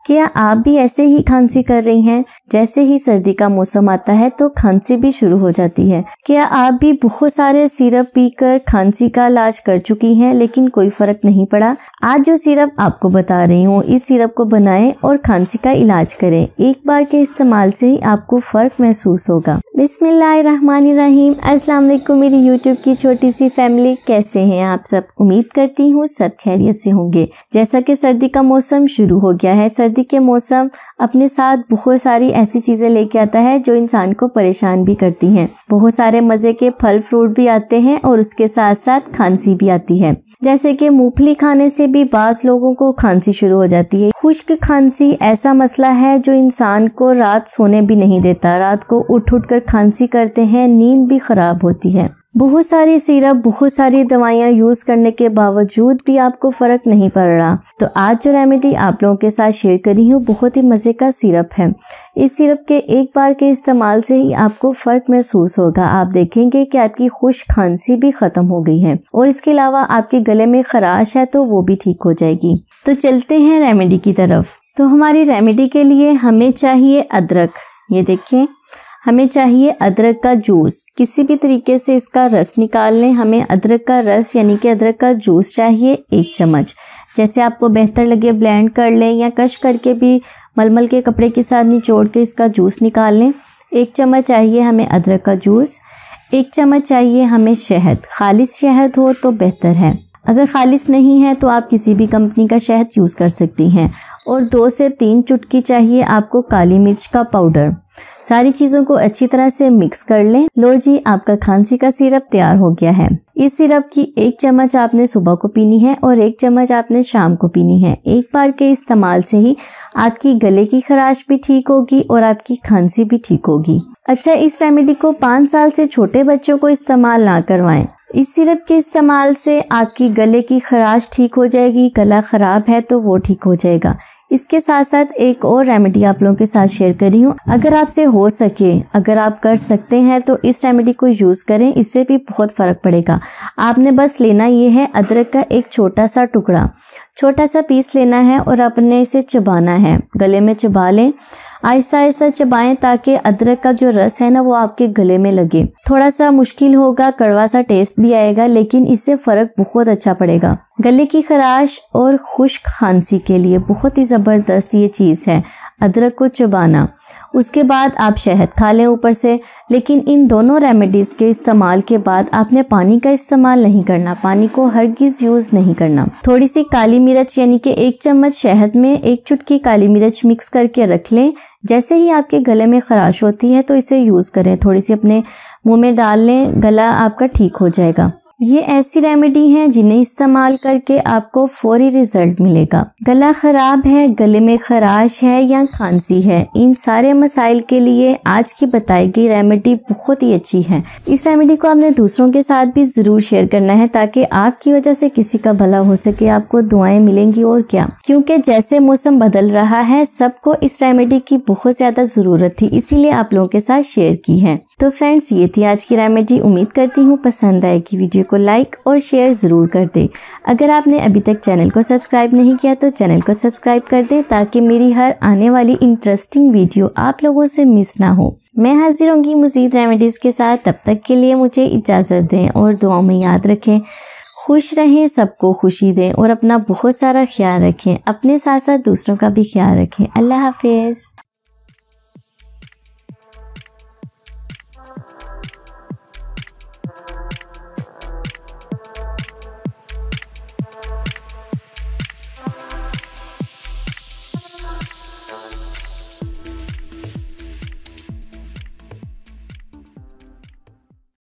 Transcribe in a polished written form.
क्या आप भी ऐसे ही खांसी कर रही हैं? जैसे ही सर्दी का मौसम आता है तो खांसी भी शुरू हो जाती है। क्या आप भी बहुत सारे सिरप पीकर खांसी का इलाज कर चुकी हैं लेकिन कोई फर्क नहीं पड़ा? आज जो सिरप आपको बता रही हूँ, इस सिरप को बनाएं और खांसी का इलाज करें। एक बार के इस्तेमाल से ही आपको फर्क महसूस होगा। बिस्मिल्लाहिर्रहमानिर्रहीम। अस्सलाम वालेकुम मेरी यूट्यूब की छोटी सी फैमिली, कैसे हैं आप सब? उम्मीद करती हूँ सब खैरियत से होंगे। जैसा कि सर्दी का मौसम शुरू हो गया है, सर्दी के मौसम अपने साथ बहुत सारी ऐसी चीजें लेके आता है जो इंसान को परेशान भी करती हैं। बहुत सारे मजे के फल फ्रूट भी आते हैं और उसके साथ साथ खांसी भी आती है। जैसे कि मूंगफली खाने से भी बाज लोगों को खांसी शुरू हो जाती है। खुश्क खांसी ऐसा मसला है जो इंसान को रात सोने भी नहीं देता। रात को उठ कर खांसी करते हैं, नींद भी खराब होती है। बहुत सारी सिरप, बहुत सारी दवाइयाँ यूज करने के बावजूद भी आपको फर्क नहीं पड़ रहा। तो आज जो रेमेडी आप लोगों के साथ शेयर करी हूँ, बहुत ही मजे का सिरप है। इस सिरप के एक बार के इस्तेमाल से ही आपको फर्क महसूस होगा। आप देखेंगे कि आपकी खुश्क खांसी भी खत्म हो गई है और इसके अलावा आपके गले में खराश है तो वो भी ठीक हो जाएगी। तो चलते हैं रेमेडी की तरफ। तो हमारी रेमेडी के लिए हमें चाहिए अदरक। ये देखिए, हमें चाहिए अदरक का जूस। किसी भी तरीके से इसका रस निकाल लें। हमें अदरक का रस यानी कि अदरक का जूस चाहिए 1 चम्मच। जैसे आपको बेहतर लगे ब्लेंड कर लें या कश करके भी मलमल के कपड़े के साथ निचोड़ के इसका जूस निकाल लें। 1 चम्मच चाहिए हमें अदरक का जूस। 1 चम्मच चाहिए हमें शहद। खालिस शहद हो तो बेहतर है, अगर खालिस नहीं है तो आप किसी भी कंपनी का शहद यूज कर सकती हैं। और 2 से 3 चुटकी चाहिए आपको काली मिर्च का पाउडर। सारी चीजों को अच्छी तरह से मिक्स कर लें। लो जी, आपका खांसी का सिरप तैयार हो गया है। इस सिरप की 1 चम्मच आपने सुबह को पीनी है और 1 चम्मच आपने शाम को पीनी है। एक बार के इस्तेमाल से ही आपकी गले की खराश भी ठीक होगी और आपकी खांसी भी ठीक होगी। अच्छा, इस रेमेडी को 5 साल से छोटे बच्चों को इस्तेमाल ना करवाएं। इस सिरप के इस्तेमाल से आपकी गले की खराश ठीक हो जाएगी। गला खराब है तो वो ठीक हो जाएगा। इसके साथ साथ एक और रेमेडी आप लोगों के साथ शेयर कर रही हूँ। अगर आपसे हो सके, अगर आप कर सकते हैं तो इस रेमेडी को यूज करें, इससे भी बहुत फर्क पड़ेगा। आपने बस लेना ये है अदरक का एक छोटा सा टुकड़ा, छोटा सा पीस लेना है और अपने इसे चबाना है। गले में चबा लें, आहिस्ता आहिस्ता चबाएं ताकि अदरक का जो रस है ना वो आपके गले में लगे। थोड़ा सा मुश्किल होगा, कड़वा सा टेस्ट भी आएगा, लेकिन इससे फर्क बहुत अच्छा पड़ेगा। गले की खराश और खुश्क खांसी के लिए बहुत ही जबरदस्त ये चीज है अदरक को चबाना। उसके बाद आप शहद खा लें ऊपर से। लेकिन इन दोनों रेमेडीज के इस्तेमाल के बाद आपने पानी का इस्तेमाल नहीं करना। पानी को हरगिज यूज नहीं करना। थोड़ी सी काली मिर्च यानी कि 1 चम्मच शहद में 1 चुटकी काली मिर्च मिक्स करके रख लें। जैसे ही आपके गले में खराश होती है तो इसे यूज करें, थोड़ी सी अपने मुंह में डाल लें, गला आपका ठीक हो जाएगा। ये ऐसी रेमेडी हैं जिन्हें इस्तेमाल करके आपको फौरी रिजल्ट मिलेगा। गला खराब है, गले में खराश है या खांसी है, इन सारे मसाइल के लिए आज की बताई गई रेमेडी बहुत ही अच्छी है। इस रेमेडी को आपने दूसरों के साथ भी जरूर शेयर करना है ताकि आपकी वजह से किसी का भला हो सके, आपको दुआएं मिलेंगी और क्या। क्योंकि जैसे मौसम बदल रहा है, सबको इस रेमेडी की बहुत ज्यादा जरूरत थी, इसीलिए आप लोगों के साथ शेयर की है। तो फ्रेंड्स, ये थी आज की रेमेडी। उम्मीद करती हूँ पसंद आएगी। वीडियो को लाइक और शेयर जरूर कर दें। अगर आपने अभी तक चैनल को सब्सक्राइब नहीं किया तो चैनल को सब्सक्राइब कर दें ताकि मेरी हर आने वाली इंटरेस्टिंग वीडियो आप लोगों से मिस ना हो। मैं हाजिर होंगी मजीद रेमेडीज के साथ। तब तक के लिए मुझे इजाजत दें और दुआओं में याद रखें। खुश रहें, सबको खुशी दें और अपना बहुत सारा ख्याल रखें। अपने साथ साथ दूसरों का भी ख्याल रखें। अल्लाह हाफिज।